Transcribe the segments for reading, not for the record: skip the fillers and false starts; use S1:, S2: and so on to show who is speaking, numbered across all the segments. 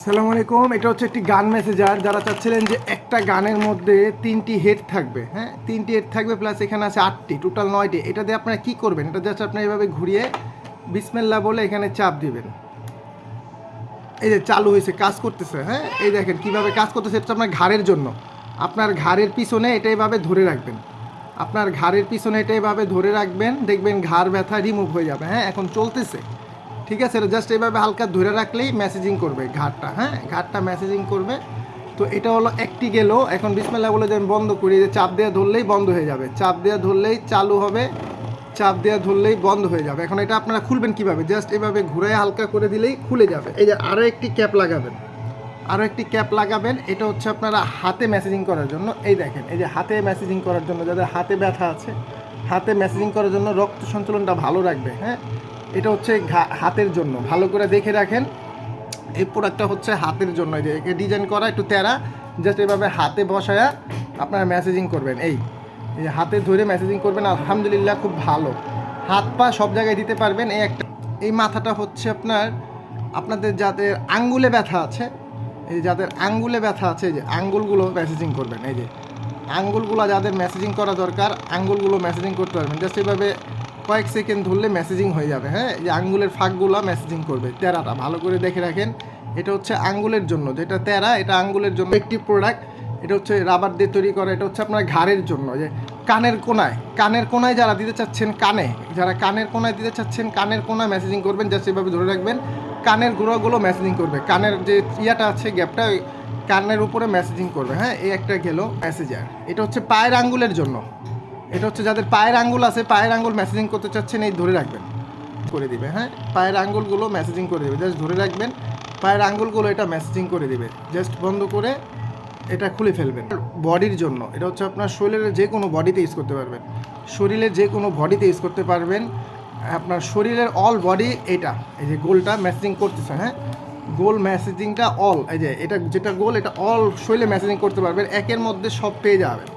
S1: আসসালামু আলাইকুম। এটা হচ্ছে একটি গান মেসেজার। যারা চাচ্ছিলেন যে একটা গানের মধ্যে 3টি হেড থাকবে, হ্যাঁ 3টি হেড থাকবে প্লাস এখানে আছে 8টি, টোটাল 9টি। এটা দিয়ে আপনারা কী করবেন, এটা জাস্ট আপনারা এভাবে ঘুরিয়ে বিসমিল্লাহ বলে এখানে চাপ দিবেন। এই যে চালু হয়েছে, কাজ করতেছে। হ্যাঁ এই দেখেন কীভাবে কাজ করতেছে। এটা আপনার ঘাড়ের জন্য, আপনার ঘাড়ের পিছনে এটা এভাবে ধরে রাখবেন। আপনার ঘাড়ের পিছনে এটা এভাবে ধরে রাখবেন, দেখবেন ঘাড় ব্যথা রিমুভ হয়ে যাবে। হ্যাঁ এখন চলতেছে, ঠিক আছে। এটা জাস্ট এইভাবে হালকা ধরে রাখলেই মেসেজিং করবে ঘাটটা, হ্যাঁ ঘাটটা মেসেজিং করবে। তো এটা হলো একটি গেল। এখন বিসমিল্লাহ বলে যেন বন্ধ করি, যে চাপ দেওয়া ধরলেই বন্ধ হয়ে যাবে, চাপ দেওয়া ধরলেই চালু হবে, চাপ দেওয়া ধরলেই বন্ধ হয়ে যাবে। এখন এটা আপনারা খুলবেন কীভাবে, জাস্ট এভাবে ঘুরে হালকা করে দিলেই খুলে যাবে। এই যে আরও একটি ক্যাপ লাগাবেন, আরও একটি ক্যাপ লাগাবেন। এটা হচ্ছে আপনারা হাতে মেসেজিং করার জন্য। এই দেখেন, এই যে হাতে মেসেজিং করার জন্য, যাদের হাতে ব্যথা আছে হাতে মেসেজিং করার জন্য রক্ত সঞ্চালনটা ভালো রাখবে। হ্যাঁ এটা হচ্ছে হাতের জন্য, ভালো করে দেখে রাখেন। এই প্রোডাক্টটা হচ্ছে হাতের জন্য। যে একে ডিজাইন করা একটু তেরা, জাস্ট এভাবে হাতে বসায়া আপনারা মেসেজিং করবেন। এই যে হাতে ধরে মেসেজিং করবেন, আলহামদুলিল্লাহ খুব ভালো, হাত পা সব জায়গায় দিতে পারবেন। এই একটা, এই মাথাটা হচ্ছে আপনাদের যাদের আঙ্গুলে ব্যথা আছে, এই যাদের আঙ্গুলে ব্যথা আছে, এই যে আঙ্গুলগুলো মেসেজিং করবেন। এই যে আঙ্গুলগুলো যাদের মেসেজিং করা দরকার, আঙ্গুলগুলো মেসেজিং করতে পারবেন। জাস্ট এভাবে কয়েক সেকেন্ড ধরলে মেসেজিং হয়ে যাবে। হ্যাঁ এই যে আঙ্গুলের ফাঁকগুলো মেসেজিং করবে। তেরাটা ভালো করে দেখে রাখেন, এটা হচ্ছে আঙ্গুলের জন্য, যেটা তেরা এটা আঙ্গুলের জন্য একটি প্রোডাক্ট। এটা হচ্ছে রাবার দিয়ে তৈরি করা। এটা হচ্ছে আপনার ঘাড়ের জন্য, যে কানের কোনায়, কানের কোনায় যারা দিতে চাচ্ছেন, কানে যারা কানের কোনায় দিতে চাচ্ছেন, কানের কোনায় মেসেজিং করবেন। জাস্ট এভাবে ধরে রাখবেন, কানের গোড়াগুলো মেসেজিং করবে, কানের যে ইয়াটা আছে গ্যাপটা ওই কানের উপরে মেসেজিং করবে। হ্যাঁ এই একটা গেল মেসেজার। এটা হচ্ছে পায়ের আঙ্গুলের জন্য, এটা হচ্ছে যাদের পায়ের আঙ্গুল আছে, পায়ের আঙ্গুল মেসেজিং করতে চাচ্ছেন, এই ধরে রাখবেন, করে দিবে। হ্যাঁ পায়ের আঙ্গুলগুলো মেসেজিং করে দেবে, জাস্ট ধরে রাখবেন, পায়ের আঙ্গুলগুলো এটা মেসেজিং করে দিবে। জাস্ট বন্ধ করে এটা খুলে ফেলবেন। বডির জন্য, এটা হচ্ছে আপনার শরীরের যে কোনো বডিতে ইউজ করতে পারবেন, শরীরের যে কোনো বডিতে ইউজ করতে পারবেন। আপনার শরীরের অল বডি এটা, এই যে গোলটা মেসেজিং করতেছে, হ্যাঁ গোল মেসেজিংটা অল, এই যে এটা যেটা গোল, এটা অল শরীরে মেসেজিং করতে পারবেন, একের মধ্যে সব পেয়ে যাবেন।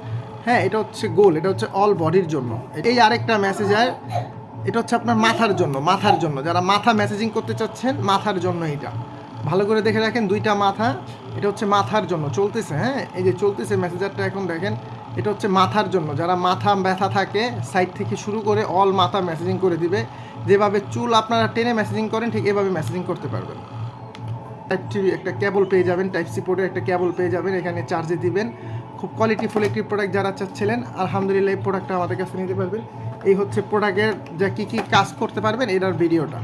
S1: হ্যাঁ এটা হচ্ছে গোল, এটা হচ্ছে অল বডির জন্য। এই আরেকটা মেসেজার, এটা হচ্ছে আপনার মাথার জন্য, মাথার জন্য যারা মাথা মেসেজিং করতে চাচ্ছেন, মাথার জন্য এটা ভালো করে দেখে রাখেন, দুইটা মাথা, এটা হচ্ছে মাথার জন্য চলতেছে। হ্যাঁ এই যে চলতেছে মেসেজারটা, এখন দেখেন এটা হচ্ছে মাথার জন্য, যারা মাথা ব্যথা থাকে সাইড থেকে শুরু করে অল মাথা মেসেজিং করে দিবে। যেভাবে চুল আপনারা টেনে মেসেজিং করেন, ঠিক এভাবে মেসেজিং করতে পারবেন। টাইপ সি একটা কেবল পেয়ে যাবেন, টাইপ সি পোর্টের একটা কেবল পেয়ে যাবেন, এখানে চার্জে দিবেন। খুব কোয়ালিটিফুল একটি প্রোডাক্ট যারা চাচ্ছিলেন, আলহামদুলিল্লাহ এই প্রোডাক্টটা আমাদের কাছে নিতে পারবেন। এই হচ্ছে প্রোডাক্টের যা কী কী কাজ করতে পারবেন এটার ভিডিওটা।